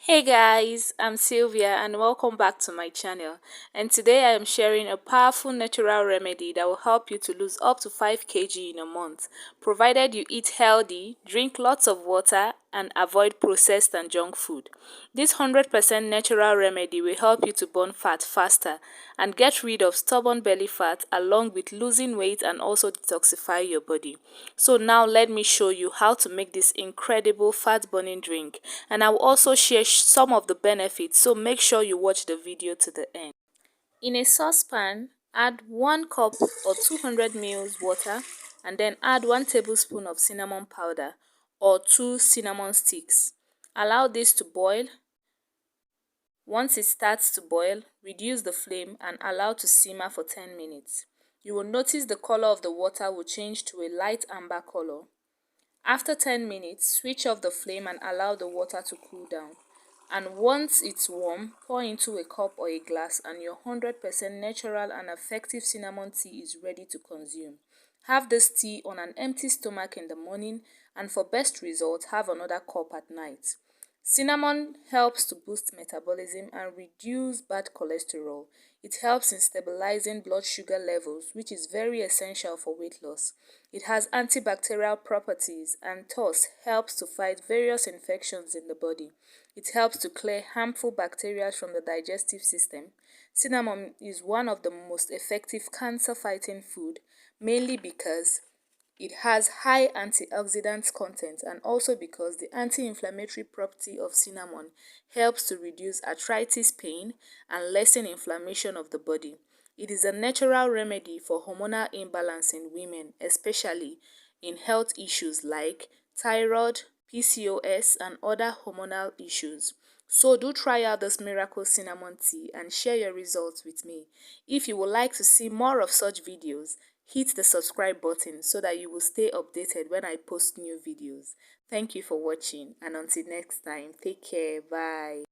Hey guys, I'm Sylvia and welcome back to my channel. And today I am sharing a powerful natural remedy that will help you to lose up to 5 kg in a month, provided you eat healthy, drink lots of water, and avoid processed and junk food. This 100% natural remedy will help you to burn fat faster and get rid of stubborn belly fat, along with losing weight and also detoxify your body. So now let me show you how to make this incredible fat burning drink, and I will also share some of the benefits, so make sure you watch the video to the end. In a saucepan, add 1 cup or 200 ml water, and then add 1 tablespoon of cinnamon powder or 2 cinnamon sticks. Allow this to boil. Once it starts to boil, reduce the flame and allow to simmer for 10 minutes. You will notice the color of the water will change to a light amber color. After 10 minutes, switch off the flame and allow the water to cool down. And once it's warm, pour into a cup or a glass and your 100% natural and effective cinnamon tea is ready to consume. Have this tea on an empty stomach in the morning, and for best results, have another cup at night. Cinnamon helps to boost metabolism and reduce bad cholesterol. It helps in stabilizing blood sugar levels, which is very essential for weight loss. It has antibacterial properties and thus helps to fight various infections in the body. It helps to clear harmful bacteria from the digestive system. Cinnamon is one of the most effective cancer-fighting food, mainly because it has high antioxidant content, and also because the anti-inflammatory property of cinnamon helps to reduce arthritis pain and lessen inflammation of the body. It is a natural remedy for hormonal imbalance in women, especially in health issues like thyroid, PCOS, and other hormonal issues. So do try out this miracle cinnamon tea and share your results with me. If you would like to see more of such videos, hit the subscribe button so that you will stay updated when I post new videos. Thank you for watching, and until next time, take care. Bye.